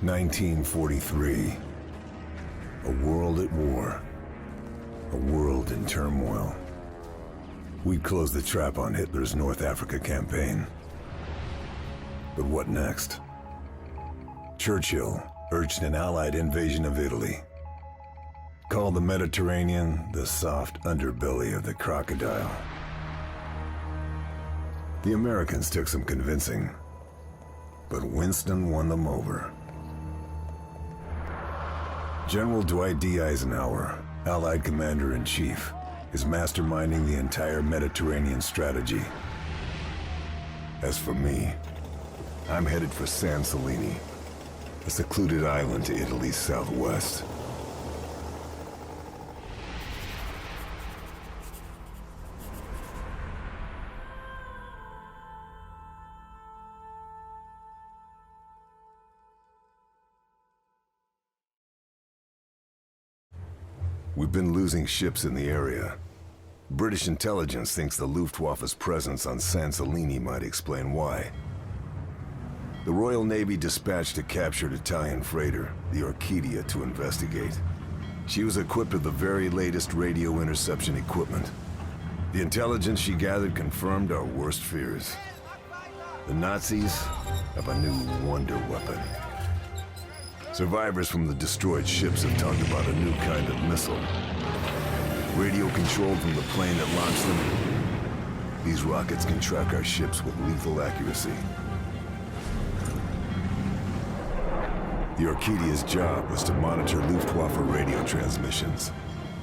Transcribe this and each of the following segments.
1943. A world at war. A world in turmoil. We'd closed the trap on Hitler's North Africa campaign. But what next? Churchill urged an Allied invasion of Italy. Called the Mediterranean the soft underbelly of the crocodile. The Americans took some convincing, but Winston won them over. General Dwight D. Eisenhower, Allied Commander-in-Chief, is masterminding the entire Mediterranean strategy. As for me, I'm headed for San Celini, a secluded island to Italy's southwest. We've been losing ships in the area. British intelligence thinks the Luftwaffe's presence on San Celini might explain why. The Royal Navy dispatched a captured Italian freighter, the Orchidia, to investigate. She was equipped with the very latest radio interception equipment. The intelligence she gathered confirmed our worst fears. The Nazis have a new wonder weapon. Survivors from the destroyed ships have talked about a new kind of missile. Radio controlled from the plane that launched them. These rockets can track our ships with lethal accuracy. The Orchidia's job was to monitor Luftwaffe radio transmissions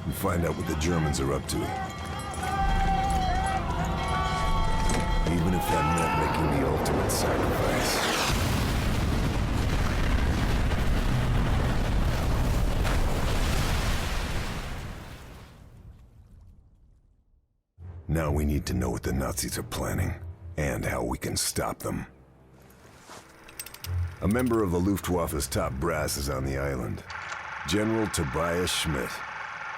and find out what the Germans are up to. Even if that meant making the ultimate sacrifice. Now we need to know what the Nazis are planning, and how we can stop them. A member of the Luftwaffe's top brass is on the island. General Tobias Schmidt.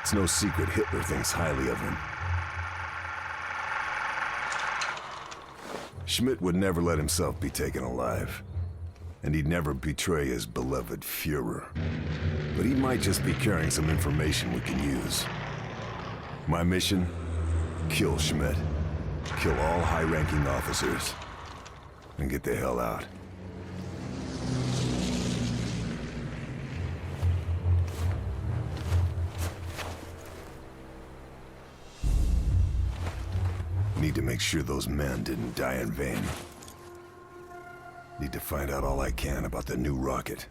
It's no secret Hitler thinks highly of him. Schmidt would never let himself be taken alive, and he'd never betray his beloved Führer. But he might just be carrying some information we can use. My mission? Kill Schmidt. Kill all high-ranking officers. And get the hell out. Need to make sure those men didn't die in vain. Need to find out all I can about the new rocket.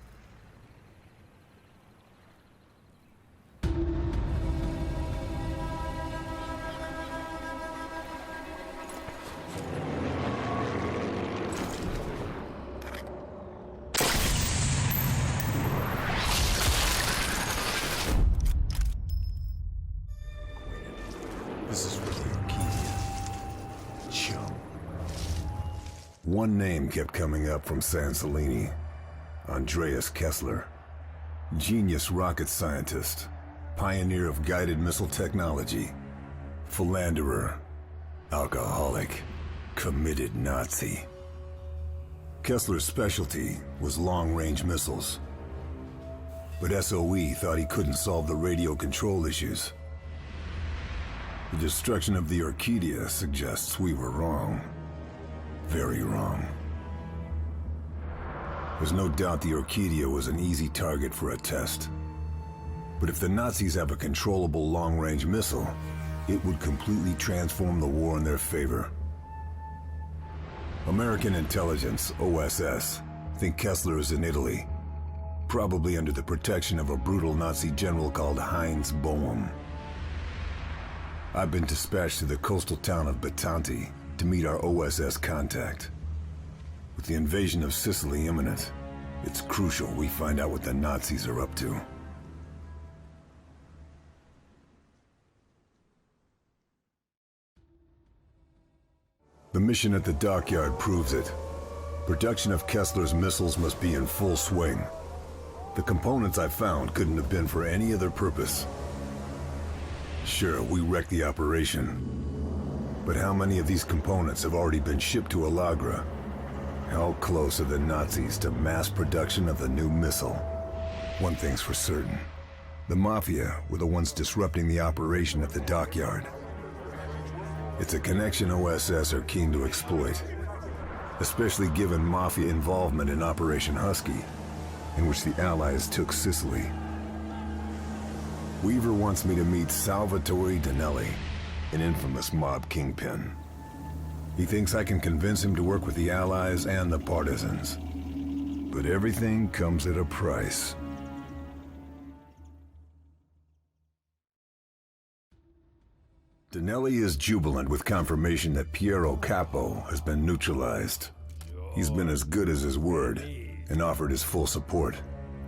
One name kept coming up from San Celini. Andreas Kessler. Genius rocket scientist. Pioneer of guided missile technology. Philanderer. Alcoholic. Committed Nazi. Kessler's specialty was long-range missiles. But SOE thought he couldn't solve the radio control issues. The destruction of the Orchidia suggests we were wrong. Very wrong. There's no doubt the Orchidia was an easy target for a test. But if the Nazis have a controllable long-range missile, it would completely transform the war in their favor. American intelligence, OSS, think Kessler is in Italy, probably under the protection of a brutal Nazi general called Heinz Boehm. I've been dispatched to the coastal town of Batanti to meet our OSS contact. With the invasion of Sicily imminent, it's crucial we find out what the Nazis are up to. The mission at the dockyard proves it. Production of Kessler's missiles must be in full swing. The components I found couldn't have been for any other purpose. Sure, we wrecked the operation. But how many of these components have already been shipped to Alagra? How close are the Nazis to mass production of the new missile? One thing's for certain. The Mafia were the ones disrupting the operation at the dockyard. It's a connection OSS are keen to exploit, especially given Mafia involvement in Operation Husky, in which the Allies took Sicily. Weaver wants me to meet Salvatore Dinelli, an infamous mob kingpin. He thinks I can convince him to work with the Allies and the partisans. But everything comes at a price. Dinelli is jubilant with confirmation that Piero Capo has been neutralized. He's been as good as his word and offered his full support.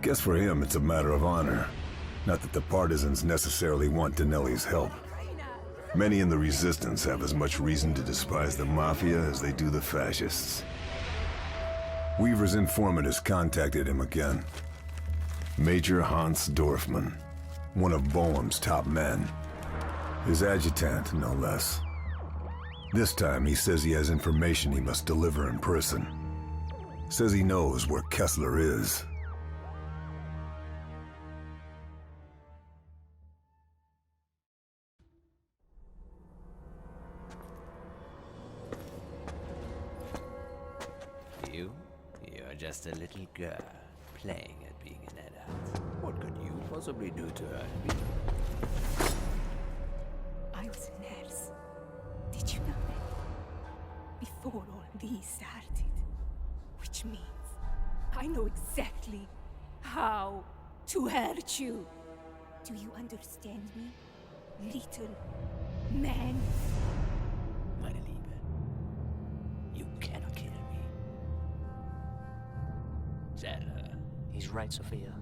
Guess for him it's a matter of honor. Not that the partisans necessarily want Dinelli's help. Many in the resistance have as much reason to despise the Mafia as they do the fascists. Weaver's informant has contacted him again. Major Hans Dorfman, one of Boehm's top men. His adjutant, no less. This time he says he has information he must deliver in person. Says he knows where Kessler is. You're just a little girl, playing at being an adult. What could you possibly do to her? I was a nurse. Did you know that? Before all these started. Which means I know exactly how to hurt you. Do you understand me? Little man. Meine Liebe, you cannot kill me. Tell her. He's right, Sophia.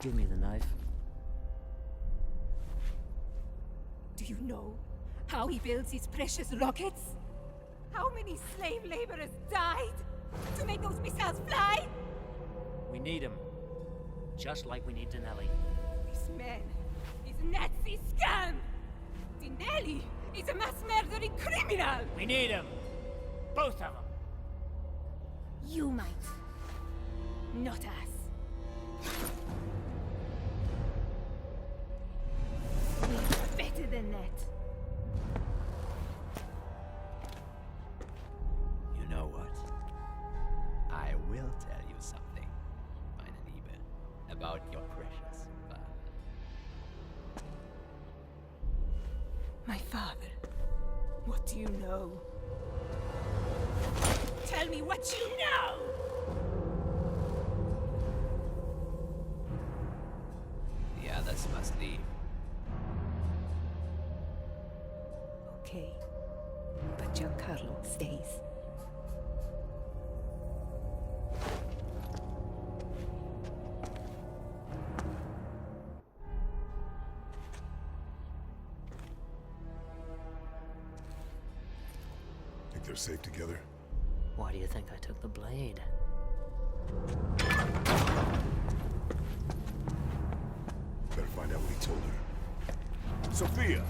Give me the knife. Do you know how he builds his precious rockets? How many slave laborers died to make those missiles fly? We need him. Just like we need Dinelli. This man is Nazi scum! Dinelli is a mass murdering criminal! We need him. Both of them. You might. Not us. We're better than that. You know what? I will tell you something, meine Liebe, about your precious father. My father. What do you know? Tell me what you know! The others must leave. Okay. But Giancarlo stays. Think they're safe together? Why do you think I took the blade? Better find out what he told her. Sophia!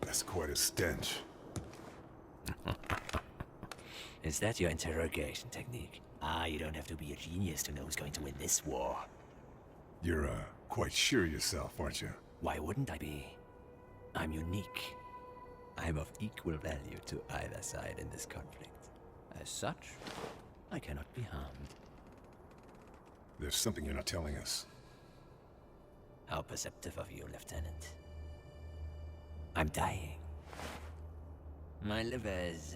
That's quite a stench. Is that your interrogation technique? You don't have to be a genius to know who's going to win this war. You're, quite sure yourself, aren't you? Why wouldn't I be? I'm unique. I'm of equal value to either side in this conflict. As such, I cannot be harmed. There's something you're not telling us. How perceptive of you, Lieutenant. I'm dying. My liver is,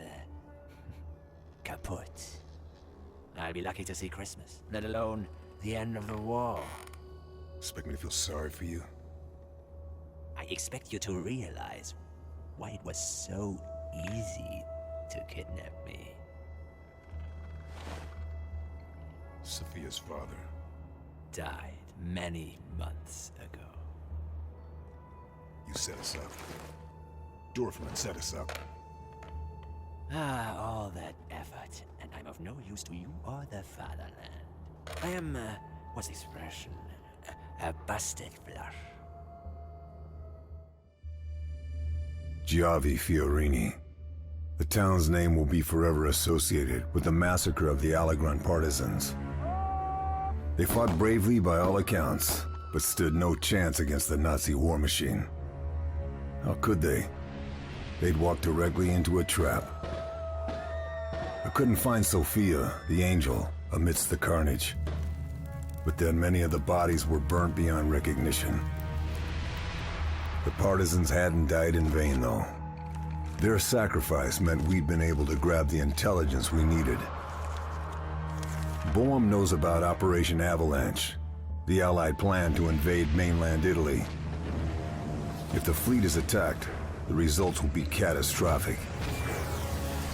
kaput. I'll be lucky to see Christmas, let alone the end of the war. Expect me to feel sorry for you? I expect you to realize why it was so easy to kidnap me. Sophia's father Died many months ago. You set us up. Dorfman set us up. Ah, all that effort, and I'm of no use to you or the fatherland. I am, what's the expression? A busted flush. Giavi Fiorini. The town's name will be forever associated with the massacre of the Allegron partisans. They fought bravely by all accounts, but stood no chance against the Nazi war machine. How could they? They'd walked directly into a trap. I couldn't find Sophia, the angel, amidst the carnage. But then many of the bodies were burnt beyond recognition. The partisans hadn't died in vain, though. Their sacrifice meant we'd been able to grab the intelligence we needed. Boehm knows about Operation Avalanche, the Allied plan to invade mainland Italy. If the fleet is attacked, the results will be catastrophic.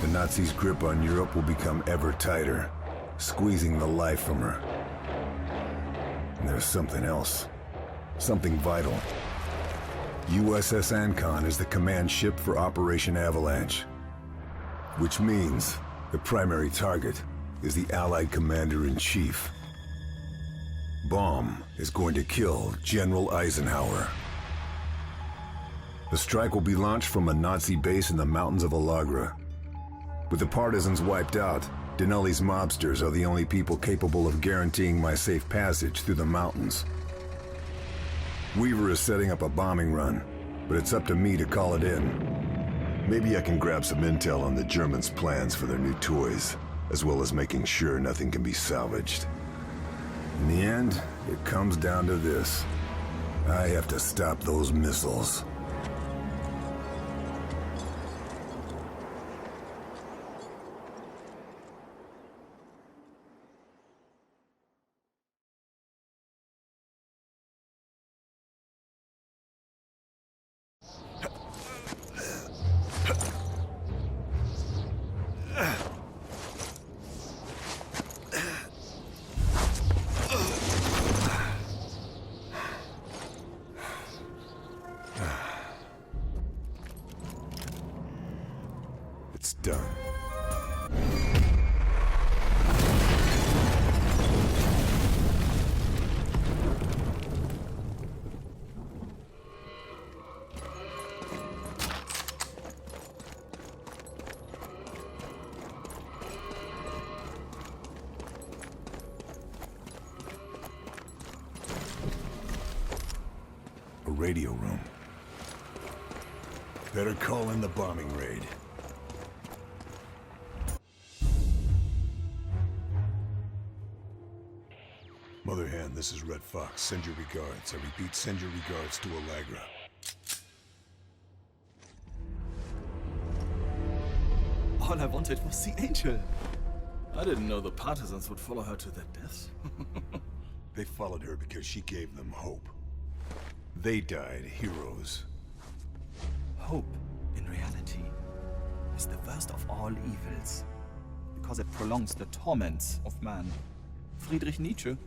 The Nazis' grip on Europe will become ever tighter, squeezing the life from her. And there's something else. Something vital. USS Ancon is the command ship for Operation Avalanche. Which means the primary target is the Allied Commander-in-Chief. Baum is going to kill General Eisenhower. The strike will be launched from a Nazi base in the mountains of Alagra. With the partisans wiped out, Denelli's mobsters are the only people capable of guaranteeing my safe passage through the mountains. Weaver is setting up a bombing run, but it's up to me to call it in. Maybe I can grab some intel on the Germans' plans for their new toys, as well as making sure nothing can be salvaged. In the end, it comes down to this. I have to stop those missiles. It's done. A radio room. Better call in the bombing raid. Mother Hen, this is Red Fox. Send your regards. I repeat, send your regards to Allegra. All I wanted was the angel. I didn't know the partisans would follow her to their deaths. They followed her because she gave them hope. They died heroes. Hope, in reality, is the worst of all evils, because it prolongs the torments of man. Friedrich Nietzsche.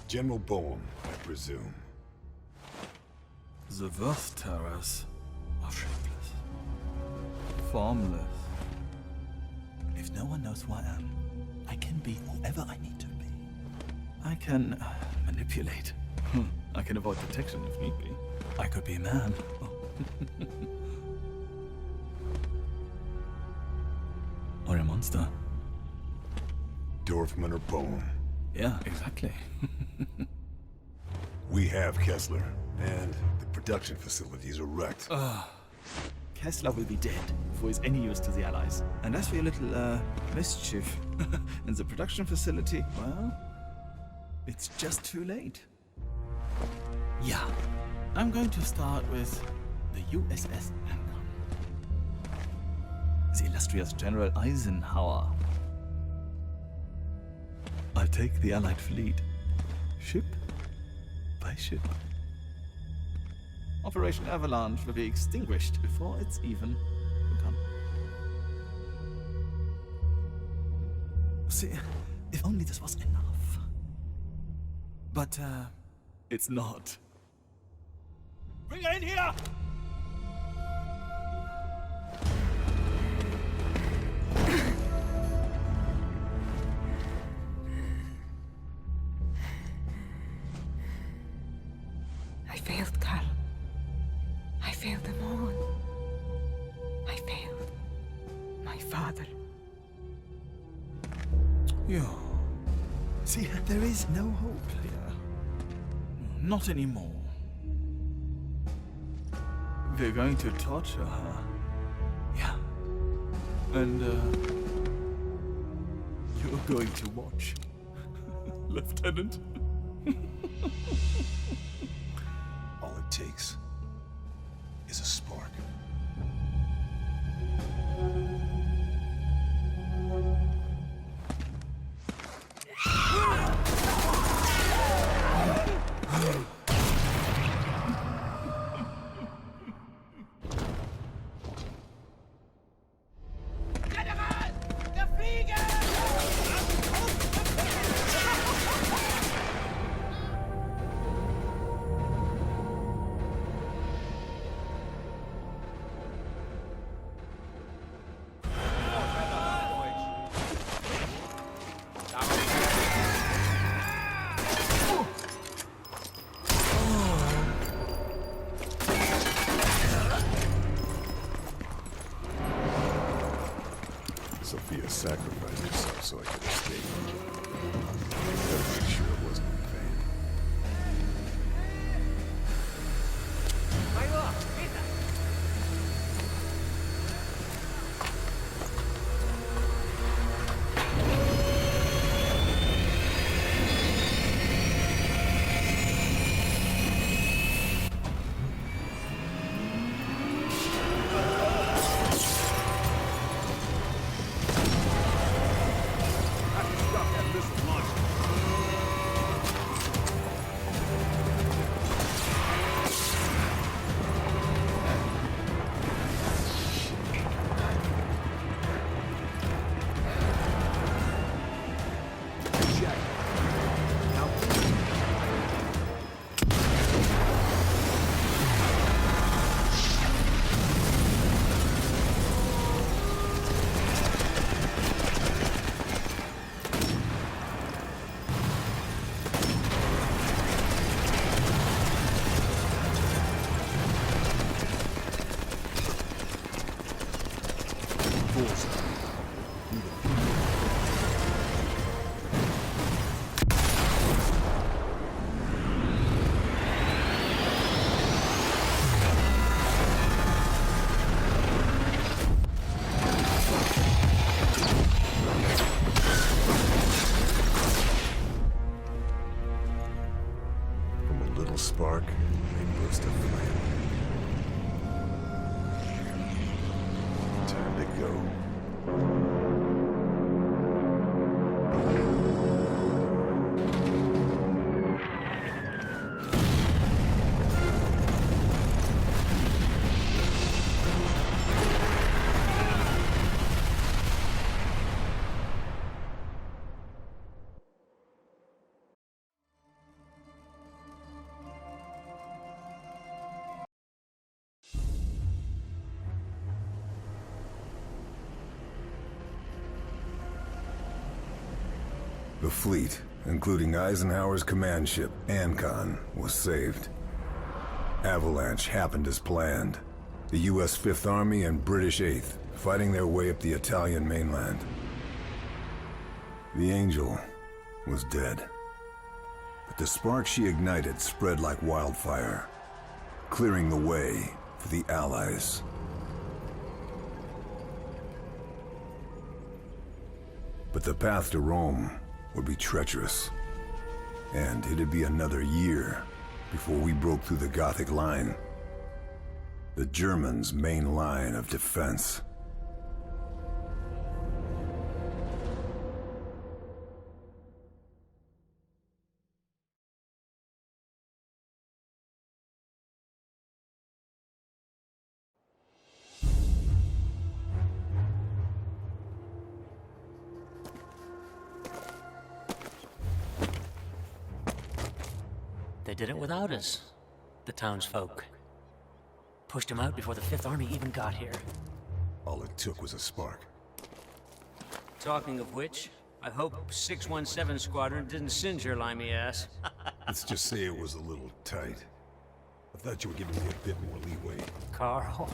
General Boehm, I presume. The worst terrors are shapeless, formless. If no one knows who I am, I can be whoever I need to be. I can manipulate. I can avoid detection if need be. I could be a man. Or a monster. Dorfman or Boehm. Yeah, exactly. We have Kessler, and the production facilities are wrecked. Kessler will be dead before he's any use to the Allies. And as for your little, mischief in the production facility, well, it's just too late. Yeah, I'm going to start with the USS Ancon. The illustrious General Eisenhower. I'll take the Allied fleet, ship by ship. Operation Avalanche will be extinguished before it's even begun. See, if only this was enough. But, it's not. Bring her in here! my father. Yeah. See, there is no hope here. Not anymore. We're going to torture her. Yeah. And, you're going to watch. Lieutenant. All it takes is a spark. Sophia sacrificed herself so I could escape. Gotta make sure it wasn't in vain. Spark, they burst a flame. Time to go. The fleet, including Eisenhower's command ship, Ancon, was saved. Avalanche happened as planned. The U.S. Fifth Army and British Eighth fighting their way up the Italian mainland. The Angel was dead. But the spark she ignited spread like wildfire, clearing the way for the Allies. But the path to Rome would be treacherous, and it'd be another year before we broke through the Gothic line, the Germans' main line of defense. They did it without us, the townsfolk. Pushed them out before the Fifth Army even got here. All it took was a spark. Talking of which, I hope 617 Squadron didn't singe your limey ass. Let's just say it was a little tight. I thought you were giving me a bit more leeway. Carl,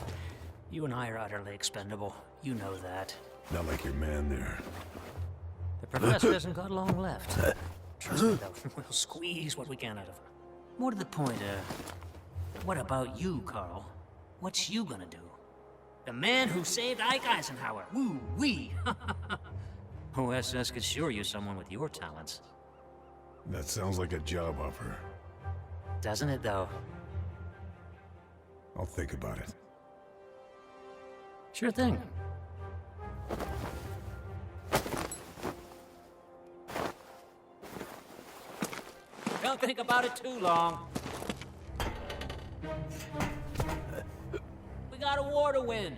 you and I are utterly expendable. You know that. Not like your man there. The professor hasn't got long left. Trust me, though, we'll squeeze what we can out of him. More to the point, what about you, Carl? What's you gonna do? The man who saved Ike Eisenhower. Woo-wee! OSS could sure use someone with your talents. That sounds like a job offer. Doesn't it, though? I'll think about it. Sure thing. Don't think about it too long. We got a war to win.